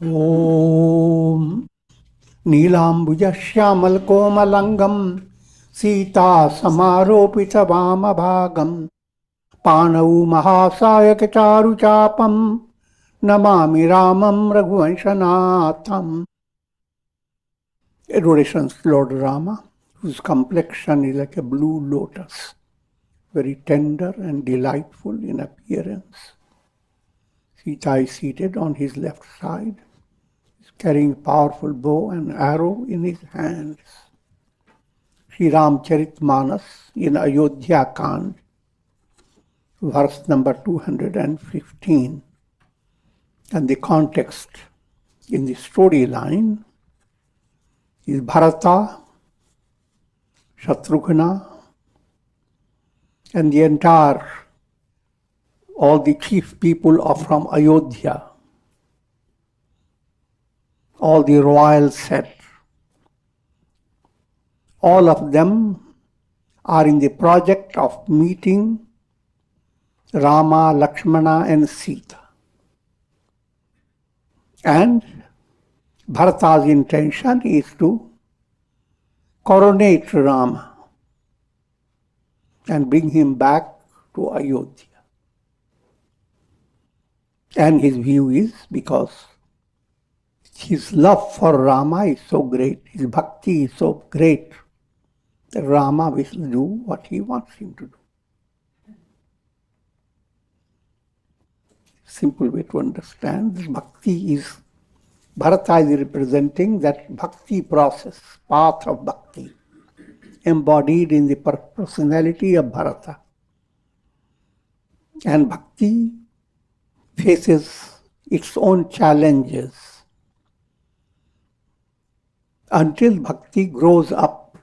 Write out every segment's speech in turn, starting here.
Om Neelambuja Shyamal Komalangam Sita Samaropita Vamabhagam Panau Mahasayaka Charu Chapam Namami Ramam Raghuvanshanatham. Adorations Lord Rama, whose complexion is like a blue lotus, very tender and delightful in appearance. Sita is seated on his left side, carrying a powerful bow and arrow in his hands. Sri Ramcharitmanas in Ayodhya Kanda, verse number 215. And the context in the storyline is Bharata, Shatrughna, and the entire, all the chief people are from Ayodhya, all the royal set. All of them are in the project of meeting Rama, Lakshmana and Sita. And Bharata's intention is to coronate Rama and bring him back to Ayodhya. And his view is because his love for Rama is so great, his bhakti is so great, that Rama will do what he wants him to do. Simple way to understand this bhakti is, Bharata is representing that bhakti process, path of bhakti, embodied in the personality of Bharata. And bhakti faces its own challenges until bhakti grows up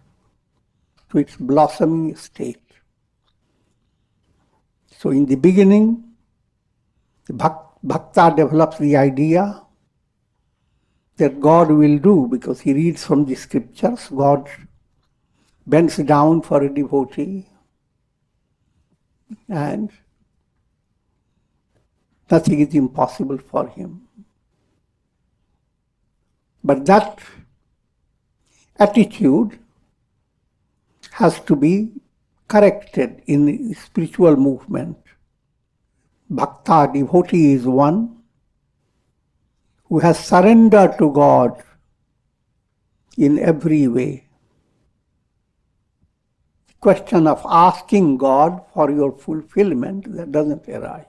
to its blossoming state. So in the beginning, the bhakta develops the idea that God will do, because he reads from the scriptures, God bends down for a devotee and nothing is impossible for him. But that attitude has to be corrected in spiritual movement. Bhakta, devotee, is one who has surrendered to God in every way. The question of asking God for your fulfillment, that doesn't arise.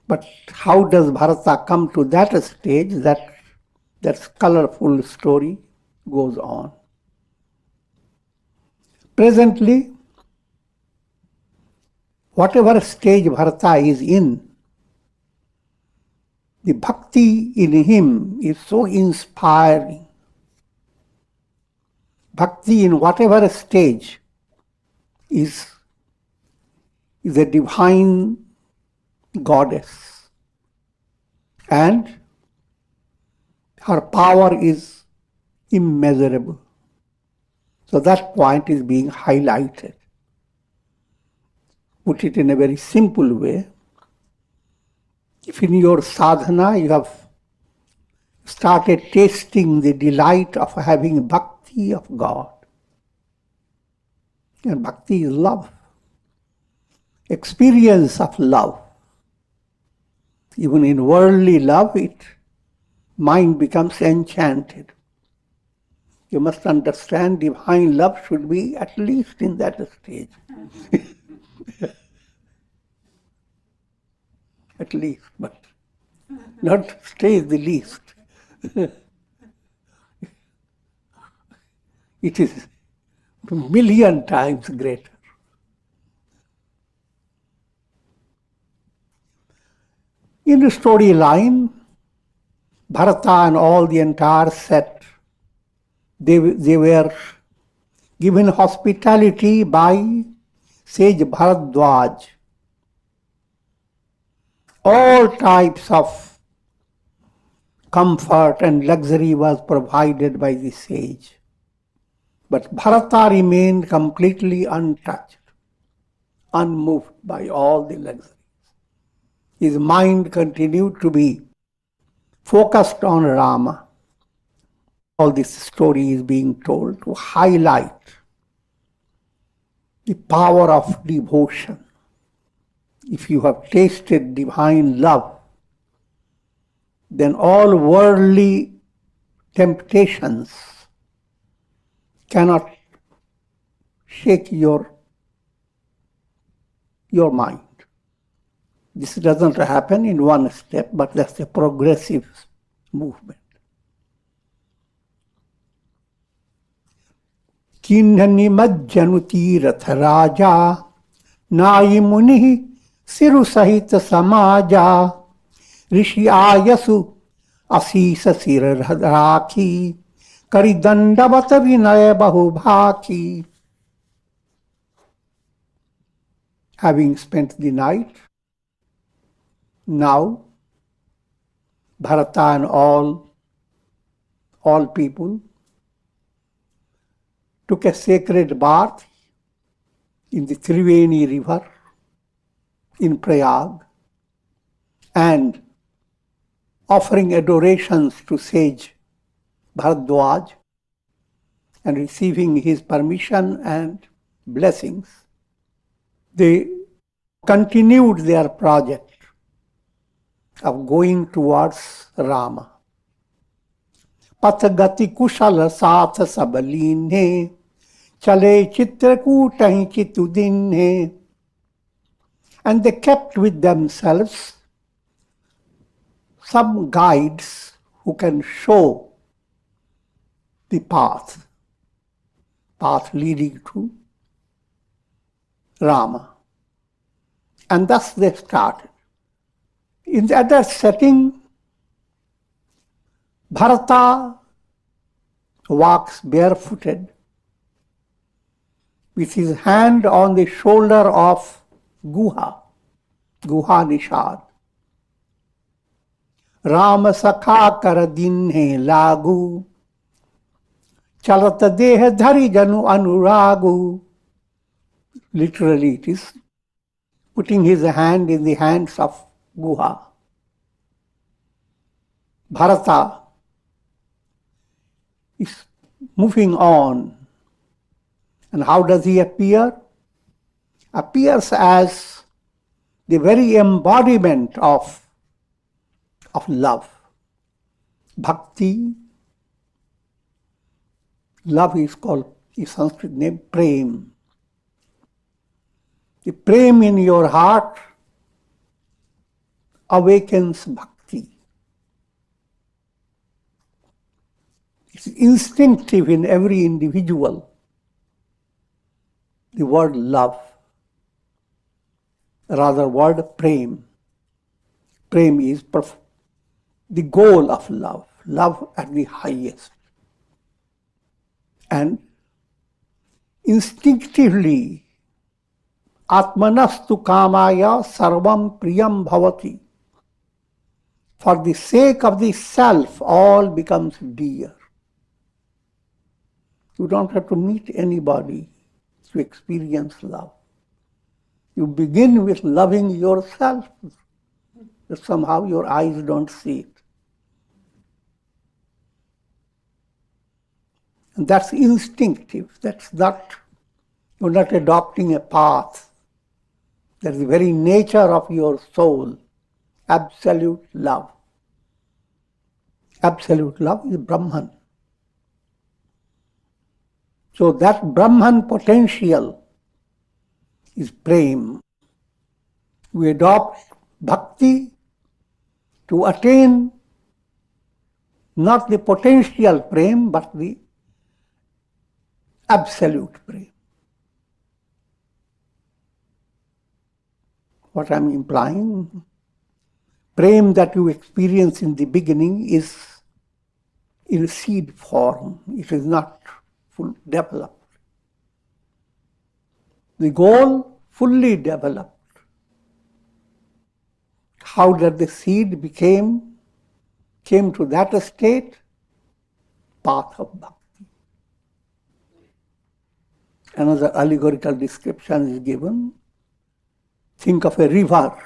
But how does Bharata come to that stage? That colorful story goes on. Presently, whatever stage Bharata is in, the bhakti in him is so inspiring. Bhakti in whatever stage is a divine goddess. And her power is immeasurable. So that point is being highlighted. Put it in a very simple way. If in your sadhana you have started tasting the delight of having bhakti of God, and bhakti is love, experience of love. Even in worldly love, mind becomes enchanted. You must understand divine love should be at least in that stage. At least, but not stage the least. It is a million times greater. In the storyline, Bharata and all the entire set, they were given hospitality by Sage Bharadwaj. All types of comfort and luxury was provided by the sage. But Bharata remained completely untouched, unmoved by all the luxuries. His mind continued to be focused on Rama. All this story is being told to highlight the power of devotion. If you have tasted divine love, then all worldly temptations cannot shake your mind. This doesn't happen in one step, but that's a progressive movement. Kinhani majjanu rath raja, nai muni siru sahita samaja, rishi ayasu asisa sir rakhi, kari dandavat vinaya bahu bhaki. Having spent the night, now Bharata and all people took a sacred bath in the Triveni river in Prayag, and offering adorations to Sage Bharadwaj and receiving his permission and blessings, they continued their project of going towards Rama. Pathagati kushal saath sabaline, chale chitrakutai chitudinne. And they kept with themselves some guides who can show the path leading to Rama. And thus they started. In the other setting, Bharata walks barefooted with his hand on the shoulder of Guha Nishad. Rama sakha kar dinhe lagu, chalata deh dhari janu anuragu. Literally it is putting his hand in the hands of Guha. Bharata is moving on. And how does he appear? Appears as the very embodiment of love. Bhakti. Love is called, in Sanskrit name, prem. The prem in your heart awakens bhakti. It's instinctive in every individual. The word love, rather word prem. Prem is the goal of love, love at the highest. And instinctively, atmanastu kamaya sarvam priyam bhavati. For the sake of the self, all becomes dear. You don't have to meet anybody to experience love. You begin with loving yourself. Somehow your eyes don't see it. And that's instinctive. You're not adopting a path. That's the very nature of your soul. Absolute love. Absolute love is Brahman. So that Brahman potential is prem. We adopt bhakti to attain not the potential prem, but the absolute prem. What I'm implying, prem that you experience in the beginning is in seed form. It is not full developed. The goal, fully developed. How did the seed came to that state? Path of bhakti. Another allegorical description is given. Think of a river.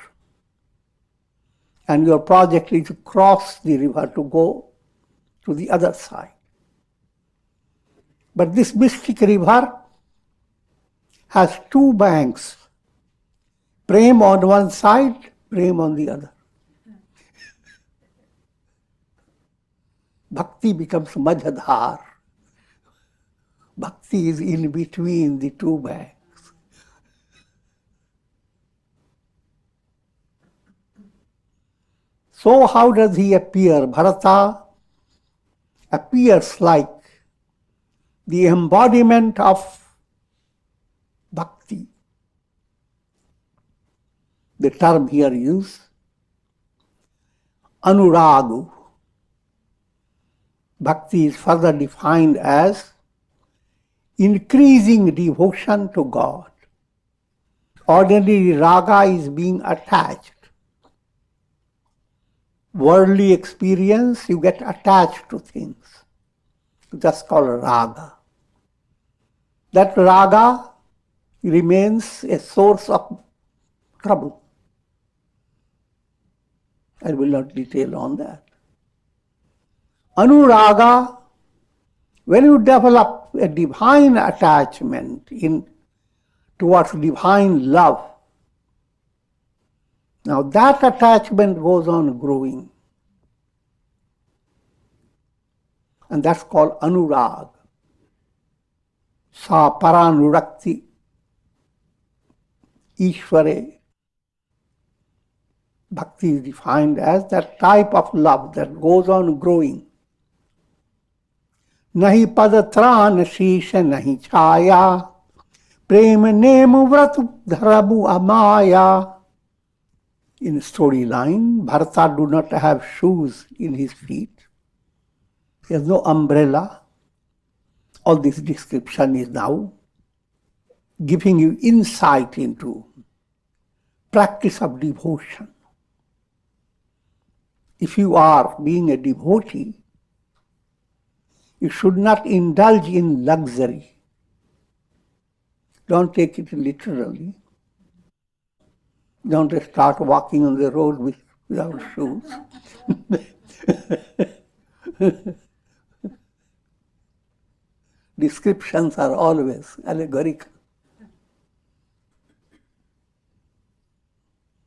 and your project is to cross the river to go to the other side. But this mystic river has two banks, prem on one side, prem on the other. Bhakti becomes Majhadhar. Bhakti is in between the two banks. So how does he appear? Bharata appears like the embodiment of Bhakti. The term here used, Anuragu. Bhakti is further defined as increasing devotion to God. Ordinary raga is being attached. Worldly experience, you get attached to things. That's called raga. That raga remains a source of trouble. I will not detail on that. Anuraga, when you develop a divine attachment towards divine love, now that attachment goes on growing. And that's called anurag. Sa paranurakti Ishvare. Bhakti is defined as that type of love that goes on growing. Nahi padatran shisha nahi chaya, prem nemu vratu dharabu amaya. In storyline, Bharata do not have shoes in his feet. He has no umbrella. All this description is now giving you insight into practice of devotion. If you are being a devotee, you should not indulge in luxury. Don't take it literally. Don't start walking on the road without shoes. Descriptions are always allegorical.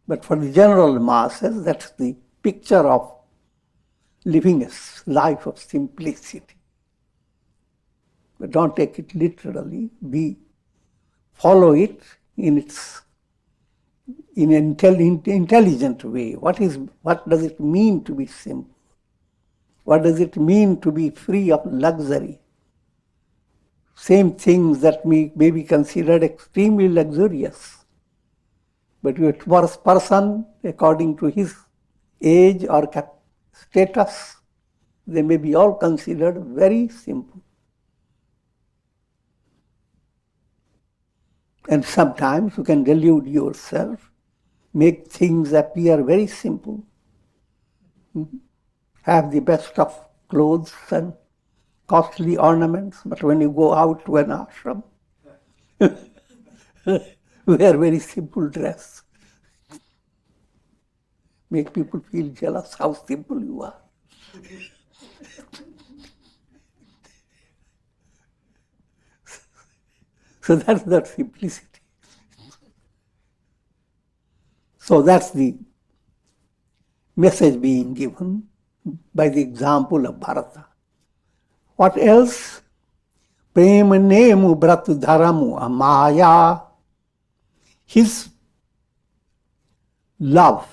But for the general masses, that's the picture of living a life of simplicity. But don't take it literally. Follow it in an intelligent way. What does it mean to be simple? What does it mean to be free of luxury? Same things that may be considered extremely luxurious. But to a person, according to his age or status, they may be all considered very simple. And sometimes you can delude yourself, make things appear very simple, have the best of clothes and costly ornaments, but when you go out to an ashram, wear very simple dress. Make people feel jealous how simple you are. So that's that simplicity. So that's the message being given by the example of Bharata. What else? Prem nemu bratu dharamu amaya. His love,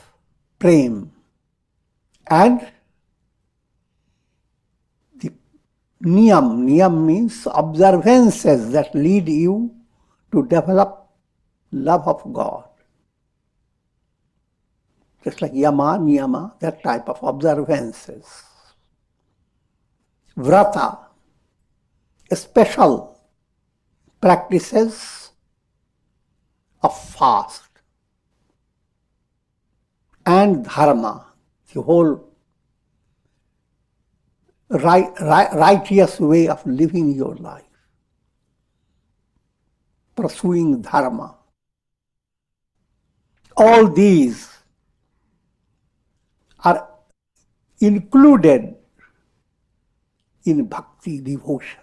prem, and the niyam means observances that lead you to develop love of God. Just like yama, niyama, that type of observances. Vrata, special practices of fast. And dharma, the whole righteous way of living your life. Pursuing dharma. All these are included in bhakti, devotion.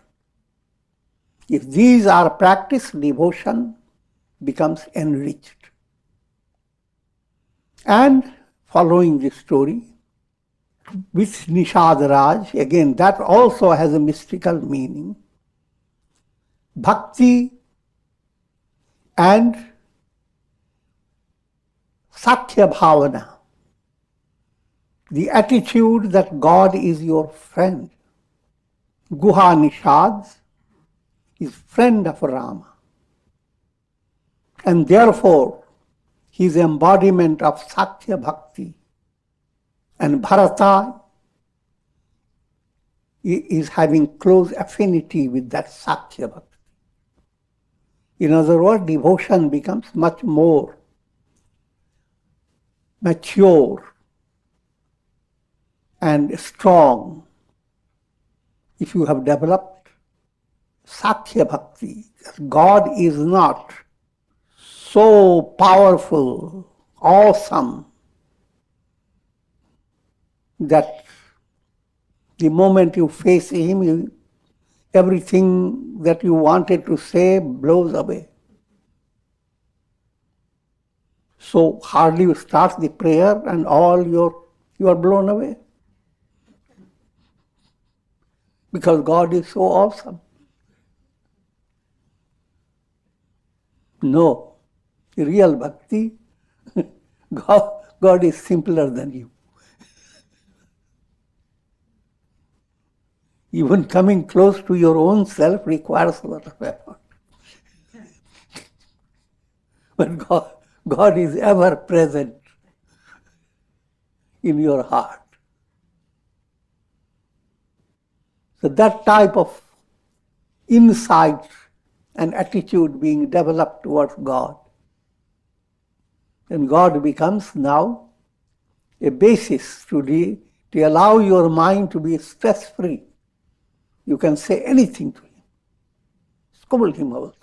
If these are practiced, devotion becomes enriched. And following this story, with Nishad Raj, again, that also has a mystical meaning. Bhakti and Sakya Bhavana, the attitude that God is your friend. Guha Nishad is friend of Rama. And therefore, his embodiment of Sakya Bhakti. And Bharata is having close affinity with that Sakya Bhakti. In other words, devotion becomes much more mature and strong if you have developed Sakya Bhakti. God is not so powerful, awesome, that the moment you face him, everything that you wanted to say blows away. So hardly you start the prayer and you are blown away. Because God is so awesome. No. Real bhakti, God is simpler than you. Even coming close to your own self requires a lot of effort. But God is ever present in your heart. So that type of insight and attitude being developed towards God, and God becomes now a basis to allow your mind to be stress-free. You can say anything to him. Scold him also.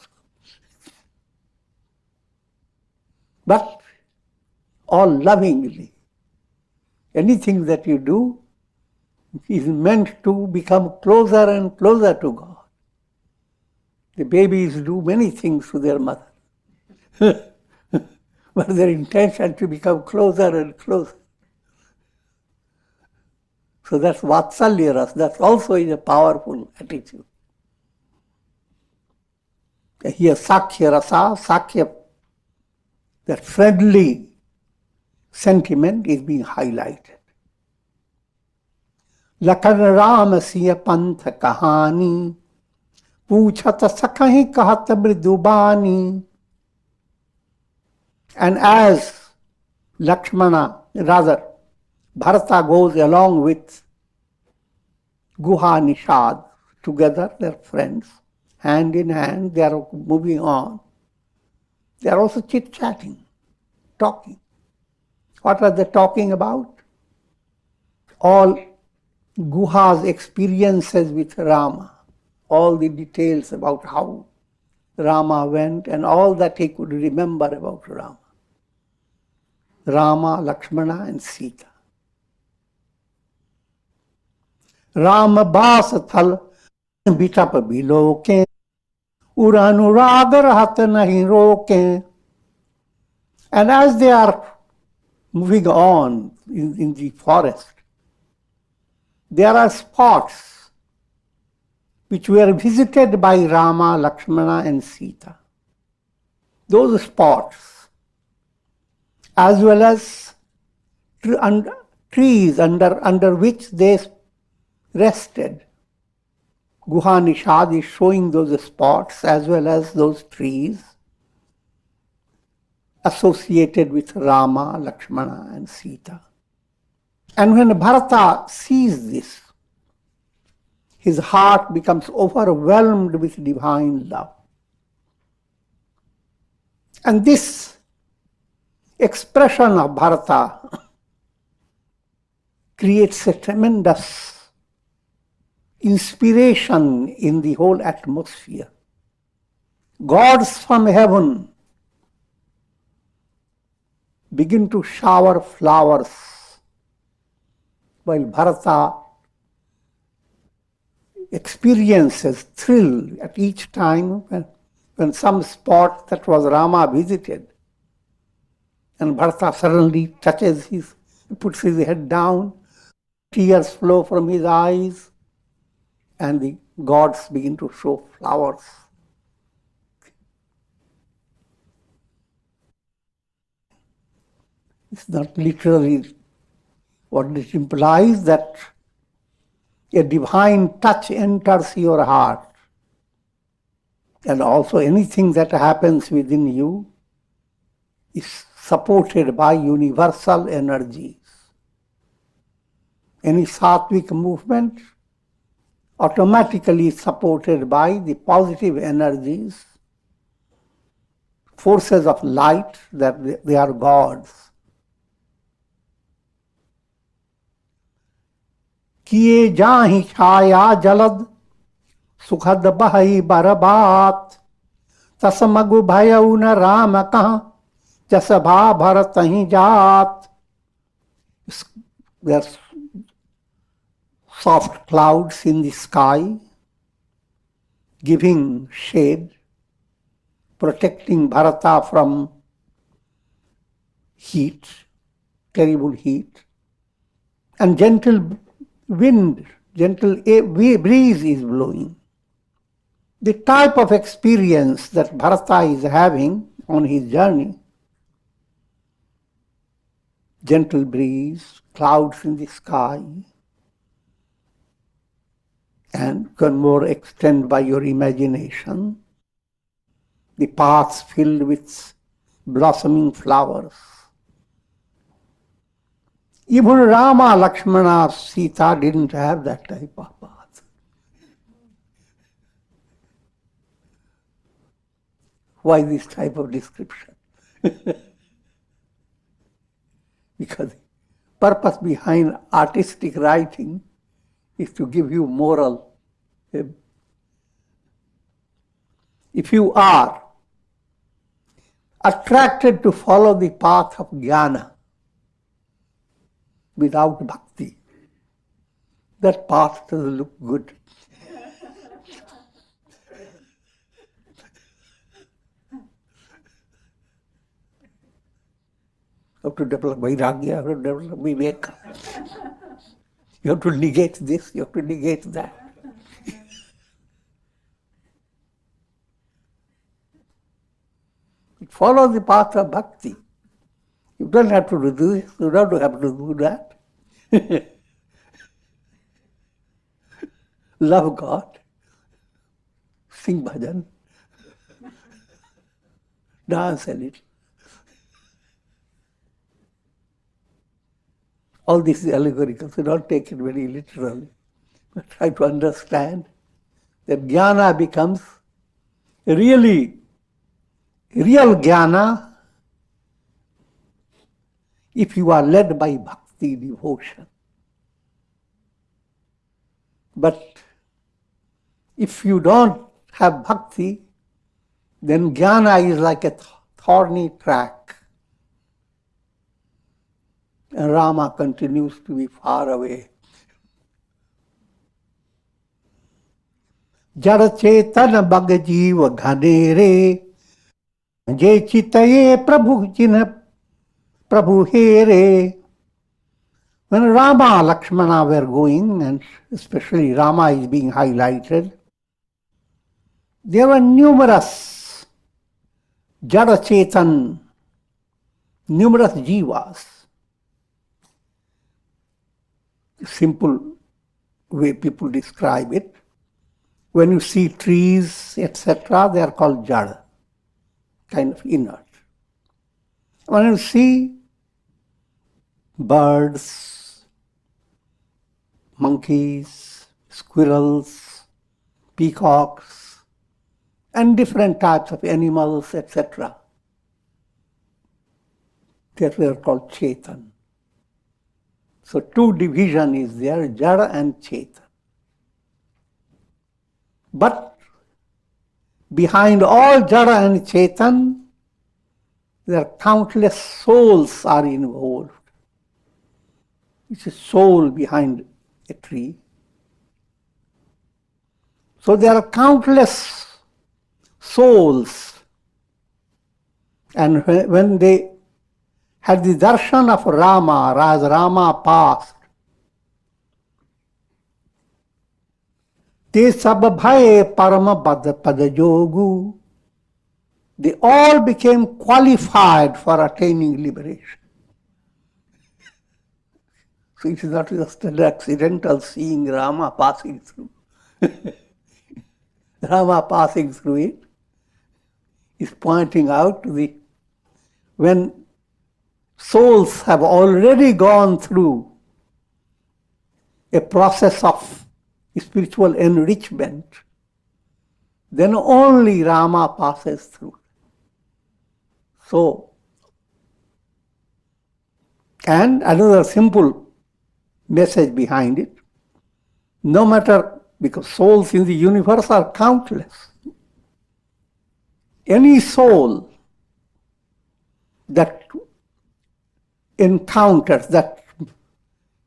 But all lovingly. Anything that you do is meant to become closer and closer to God. The babies do many things to their mother. But their intention to become closer and closer. So that's Vatsalya Ras. That also is a powerful attitude. Here Sakya Rasa, Sakya, that friendly sentiment is being highlighted. Lakan Ram siya pantha kahani, puchata sakahi kahata mridubani. And as Bharata goes along with Guha Nishad, together they're friends, hand in hand, they are moving on. They are also chit-chatting, talking. What are they talking about? All Guha's experiences with Rama, all the details about how Rama went and all that he could remember about Rama. Rama, Lakshmana and Sita. Rama basathal bitap biloke, uranuragar hat nahi roke. And as they are moving on in the forest, there are spots which were visited by Rama, Lakshmana and Sita. Those spots, as well as trees under which they rested. Guha Nishad is showing those spots as well as those trees associated with Rama, Lakshmana and Sita. And when Bharata sees this, his heart becomes overwhelmed with divine love. And this expression of Bharata creates a tremendous inspiration in the whole atmosphere. Gods from heaven begin to shower flowers while Bharata experiences thrill at each time when some spot that was Rama visited, and Bharata suddenly puts his head down, tears flow from his eyes, and the gods begin to show flowers. It's not literally what it implies, that a divine touch enters your heart, and also anything that happens within you is supported by universal energies. Any sattvic movement automatically supported by the positive energies, forces of light, that they are gods. किए जाहि छाया जलद सुखद बहई बरबात तसमगु भयउ न राम कहाँ जस भा भरत ही जात. There are soft clouds in the sky, giving shade, protecting Bharata from heat, terrible heat, and gentle wind, gentle breeze is blowing. The type of experience that Bharata is having on his journey, gentle breeze, clouds in the sky, and can more extend by your imagination, the paths filled with blossoming flowers. Even Rama, Lakshmana, Sita didn't have that type of path. Why this type of description? Because the purpose behind artistic writing is to give you moral. If you are attracted to follow the path of jnana without bhakti, that path doesn't look good. You have to develop vairagya, you have to develop viveka. You have to negate this, you have to negate that. Follow the path of bhakti. You don't have to do this, you don't have to do that. Love God, sing bhajan, dance a little. All this is allegorical, so don't take it very literally. But try to understand that jnana becomes real jnana if you are led by bhakti, devotion. But if you don't have bhakti, then jnana is like a thorny track. And Rama continues to be far away. Jada chetan bag jeev ghanere je chitaye prabhu chin prabhu here. When Rama, Lakshmana were going, and especially Rama is being highlighted, there were numerous jada chetan, numerous jivas. Simple way people describe it. When you see trees, etc., they are called jada, kind of inert. When you see birds, monkeys, squirrels, peacocks, and different types of animals, etc., that were called chetan. So two division is there, jada and chetan. But behind all jada and chetan, there are countless souls are involved. It's a soul behind a tree. So there are countless souls. And when they had the darshan of Rama, as Rama passed, te sab bhaye parama pada jogu, they all became qualified for attaining liberation. So it is not just an accidental seeing Rama passing through. Rama passing through it is pointing out to when souls have already gone through a process of spiritual enrichment, then only Rama passes through. So, and another simple message behind it, no matter, because souls in the universe are countless, any soul that encounters, that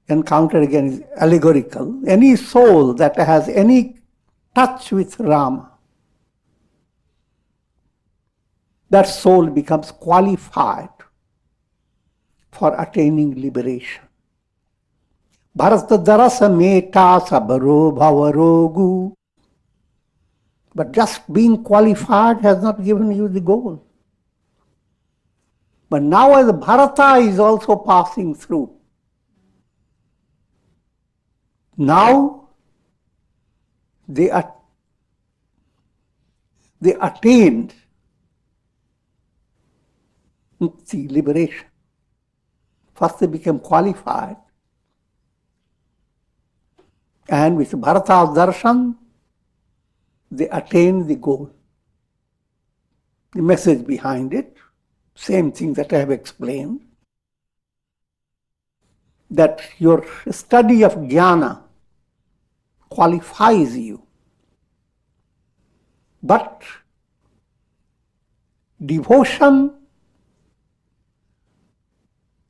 encounter again is allegorical, any soul that has any touch with Rama, that soul becomes qualified for attaining liberation. Bharata darasa meta sabaro bhavarogu. But just being qualified has not given you the goal. But now as Bharata is also passing through, now they attained mukti, liberation. First they became qualified, and with Bharata's darshan, they attained the goal. The message behind it, same thing that I have explained, that your study of jnana qualifies you, but devotion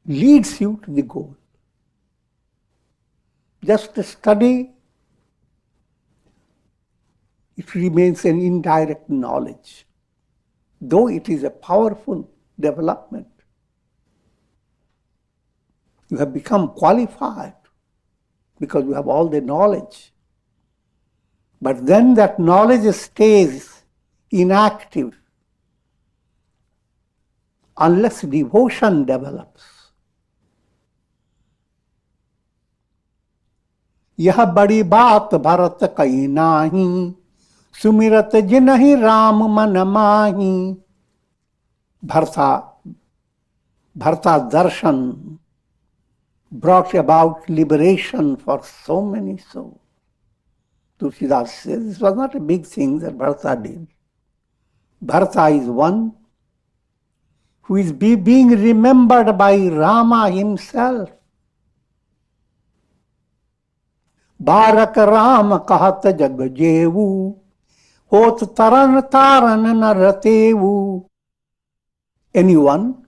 leads you to the goal. Just study, it remains an indirect knowledge, though it is a powerful development. You have become qualified because you have all the knowledge. But then that knowledge stays inactive unless devotion develops. यह बड़ी बात भरत कही नाही, सुमिरत जिनहि राम मन माही. Bharata darshan brought about liberation for so many souls. Tulsidas says this was not a big thing that Bharata did. Bharata is one who is being remembered by Rama himself. बारक राम कहत जग जेऊ, होत तरन तारन न रतेऊ. Anyone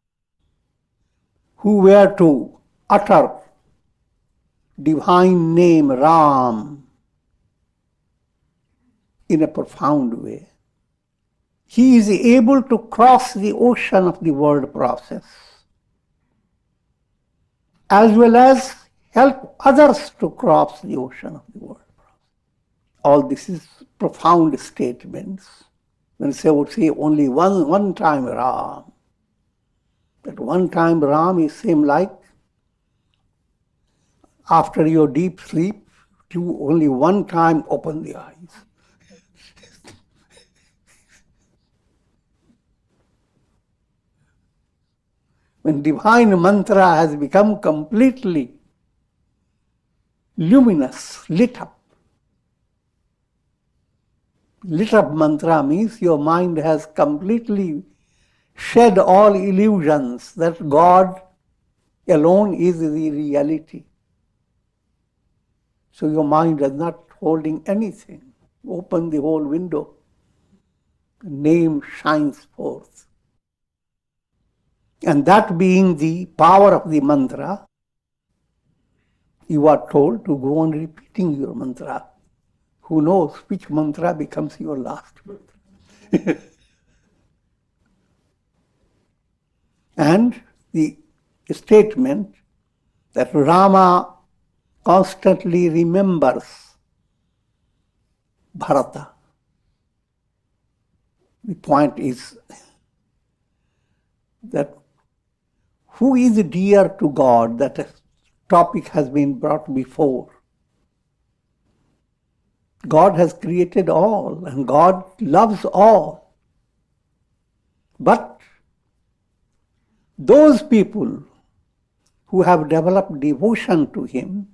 who were to utter divine name Ram in a profound way, he is able to cross the ocean of the word process, as well as help others to cross the ocean of the word process. All this is profound statements. When they would say only one time Ram, that one time Ram is same like after your deep sleep, you only one time open the eyes. When divine mantra has become completely luminous, lit up. Lit up mantra means your mind has completely shed all illusions that God alone is the reality. So your mind is not holding anything. Open the whole window. The name shines forth. And that being the power of the mantra, you are told to go on repeating your mantra. Who knows which mantra becomes your last mantra? And the statement that Rama constantly remembers Bharata. The point is that who is dear to God? That topic has been brought before. God has created all and God loves all. But those people who have developed devotion to Him,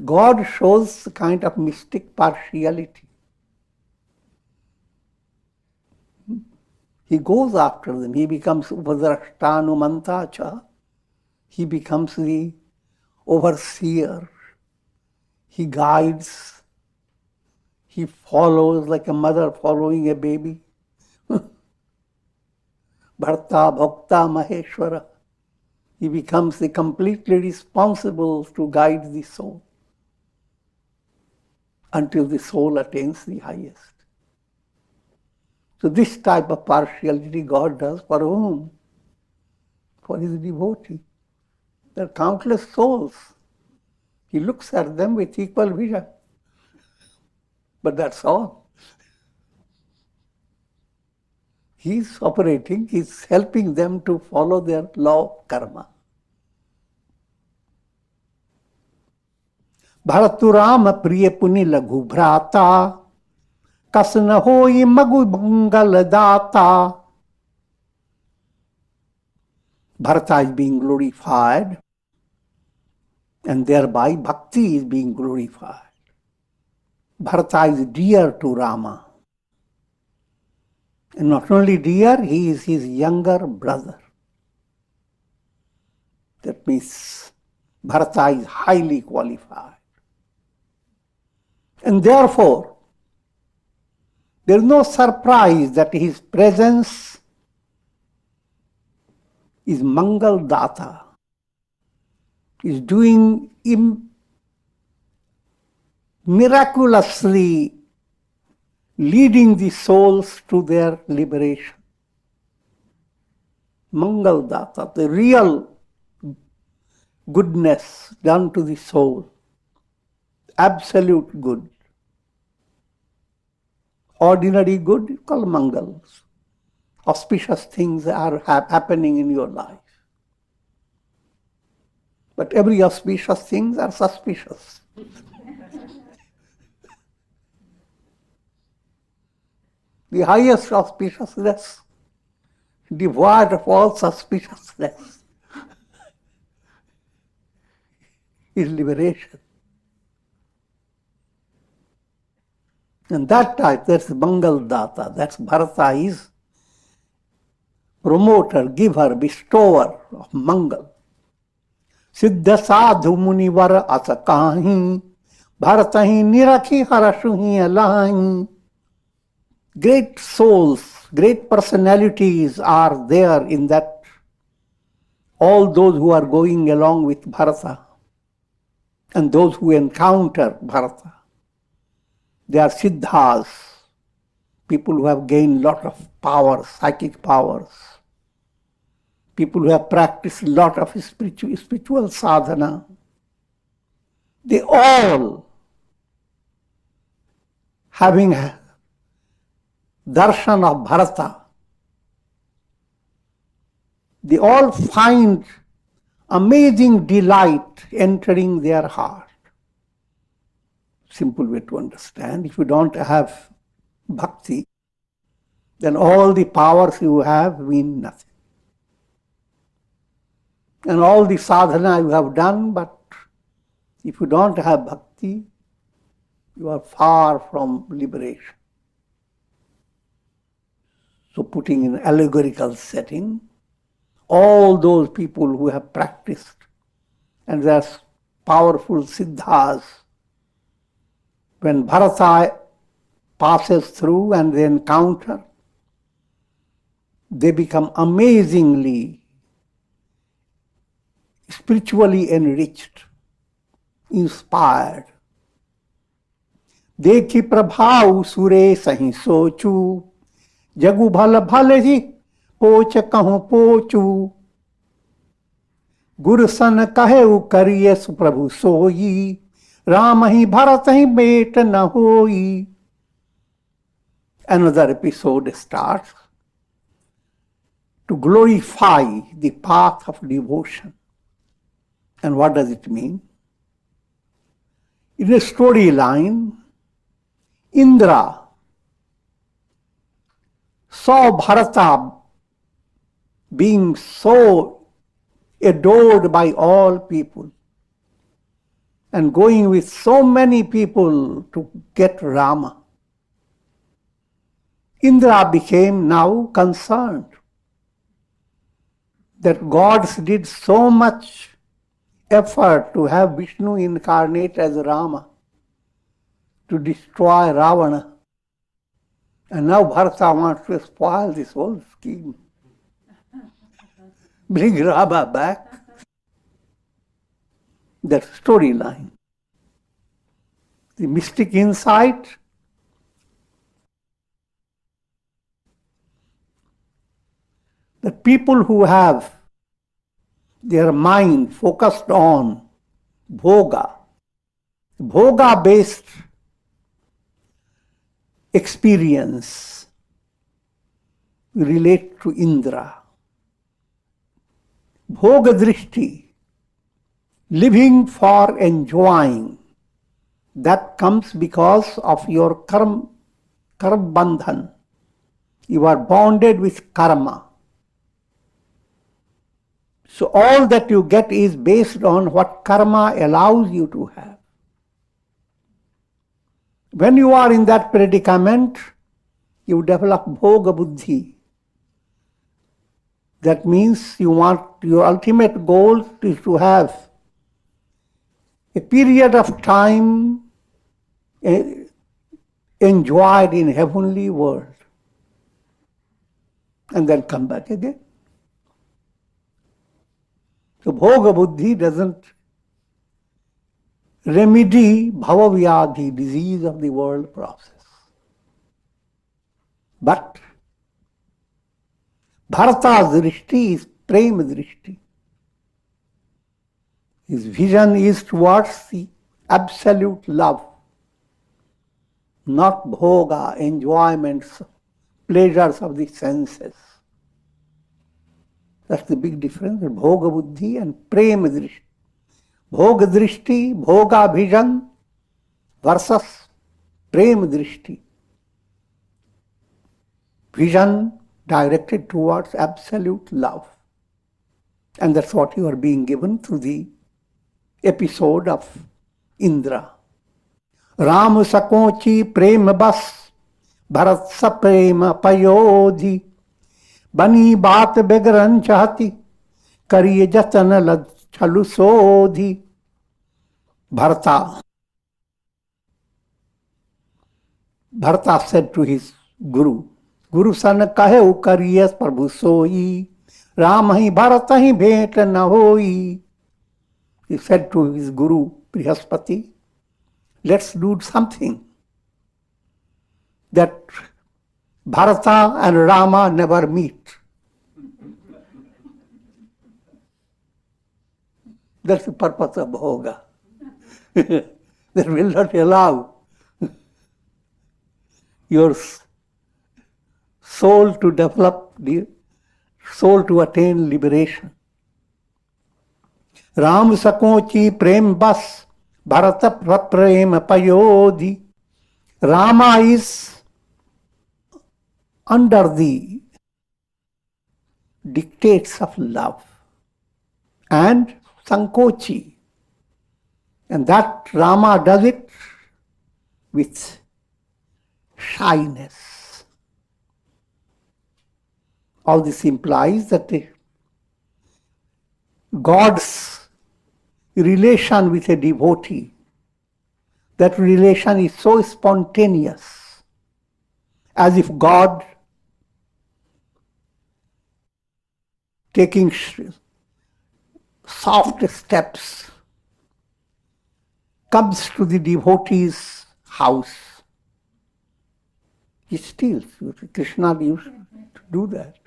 God shows a kind of mystic partiality. He goes after them. He becomes Upadrashtanumantacha. He becomes the overseer. He guides. He follows like a mother following a baby. Bharta, Bhakta, Maheshwara. He becomes the completely responsible to guide the soul until the soul attains the highest. So this type of partiality God does for whom? For His devotee. There are countless souls. He looks at them with equal vision. But that's all. He's operating, he's helping them to follow their law of karma. Bharatu Rama priya puni laghu bhrata kasna hoi magu bangal data. Bharata is being glorified and thereby Bhakti is being glorified. Bharata is dear to Rama. And not only dear, he is his younger brother. That means Bharata is highly qualified. And therefore, there is no surprise that his presence is Mangal Data, is doing miraculously leading the souls to their liberation. Mangal Data, the real goodness done to the soul, absolute good. Ordinary good is called Mangals. Auspicious things are happening in your life. But every auspicious things are suspicious. The highest auspiciousness, devoid of all suspiciousness, is liberation. And that type, that's Mangal Data, that's Bharata is promoter, giver, bestower of Mangal. Siddha sadhu munivar asakahi, Bharatahi nirakhi harashuhi alahi. Great souls, great personalities are there in that, all those who are going along with Bharata and those who encounter Bharata. They are siddhas, people who have gained lot of powers, psychic powers, people who have practiced a lot of spiritual sadhana. They all, having darshan of Bharata, they all find amazing delight entering their heart. Simple way to understand. If you don't have bhakti, then all the powers you have mean nothing. And all the sadhana you have done, but if you don't have bhakti, you are far from liberation. So putting in allegorical setting, all those people who have practiced and they are powerful siddhas, when Bharata passes through and they encounter, they become amazingly spiritually enriched. inspired. देखी प्रभाव सुरे सही सोचू, जगु भल भल ही पोच कहूं पोचू। गुरु सन कहे करिय सुप्रभु सोई, राम ही भरत ही बेट न होई। Another episode starts to glorify the path of devotion. And what does it mean? In a storyline, Indra saw Bharata being so adored by all people and going with so many people to get Rama. Indra became now concerned that gods did so much effort to have Vishnu incarnate as Rama to destroy Ravana. And now Bharata wants to spoil this whole scheme. Bring Rama back. That storyline. The mystic insight that people who have their mind focused on bhoga-based experience relate to Indra. Bhoga drishti, living for enjoying, that comes because of your karma bandhan. You are bonded with karma. So all that you get is based on what karma allows you to have. When you are in that predicament, you develop bhoga buddhi. That means you want your ultimate goal is to have a period of time enjoyed in heavenly world and then come back again. So bhoga buddhi doesn't remedy bhava vyadhi, disease of the world process. But Bharata's drishti is prema drishti. His vision is towards the absolute love, not bhoga, enjoyments, pleasures of the senses. That's the big difference, bhoga buddhi and prema drishti. Bhoga drishti, bhoga vision versus prema drishti. Vision directed towards absolute love. And that's what you are being given through the episode of Indra. Ram sakochi prema bas, Bharat sa prema payodhi, bani baat begaran chahati, kariye jatan lad chalu sodhi. Bharata said to his Guru, Guru san kahe kariye prabhu soi, Ram hi Bharat hi bhet na hoi. He said to his Guru Brihaspati, let's do something that Bharata and Rama never meet. That's the purpose of bhoga. That will not allow your soul to develop, the soul to attain liberation. Ram sakochi prem bas, Bharata prem payodhi. Rama is under the dictates of love and sankochi. And that Rama does it with shyness. All this implies that God's relation with a devotee, that relation is so spontaneous, as if God taking soft steps comes to the devotee's house, he steals. Krishna used to do that.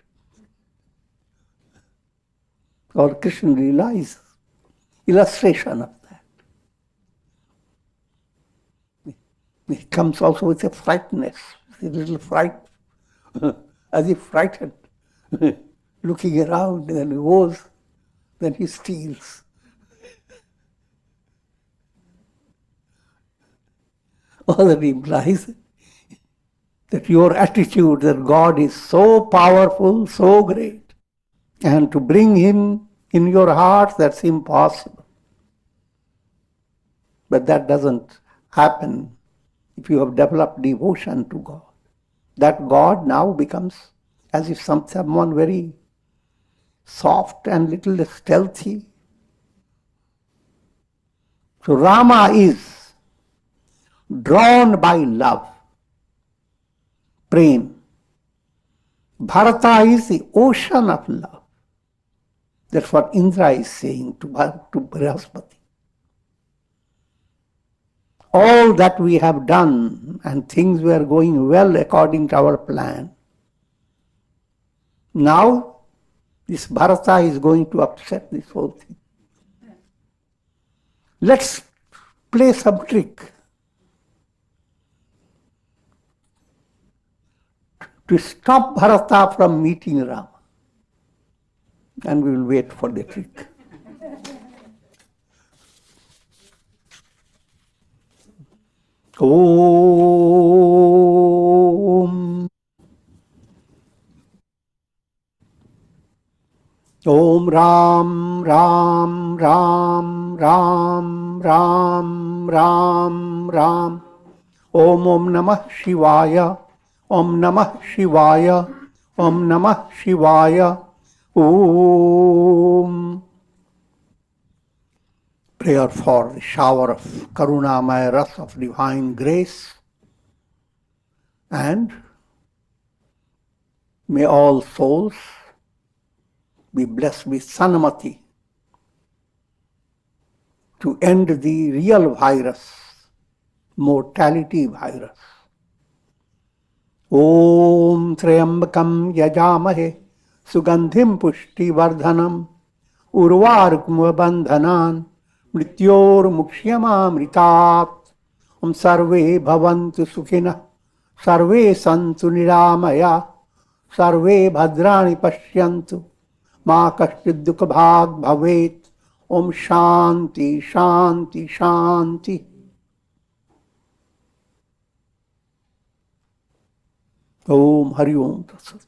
Or Krishna Lila is illustration of that. He comes also with a frightness, a little fright, as if frightened, looking around, and then he goes, then he steals. All that implies that your attitude that God is so powerful, so great, and to bring Him in your heart, that's impossible. But that doesn't happen if you have developed devotion to God. That God now becomes as if someone very soft and little stealthy. So Rama is drawn by love, prem. Bharata is the ocean of love. That's what Indra is saying to Brihaspati. All that we have done and things were going well according to our plan. Now, this Bharata is going to upset this whole thing. Let's play some trick to stop Bharata from meeting Rama. And we will wait for the trick. Om. Om Ram, Ram, Ram, Ram, Ram, Ram, Ram. Om Namah Shivaya. Om Namah Shivaya. Om Namah Shivaya. Om. Prayer for the shower of Karunamaya Ras of divine grace, and may all souls be blessed with Sanmati to end the real virus, mortality virus. Om Triambakam Yajamahe Sugandhim Pushti Vardhanam Urvarkma Bandhanan Mrityor Mukshiyama Mritat. Om Sarve Bhavantu Sukhina Sarve Santu Niramaya Sarve Bhadrani Pashyantu Ma Kashchid Dukha Bhag Bhavet. Om Shanti Shanti Shanti. Om Hari Om Tatsat.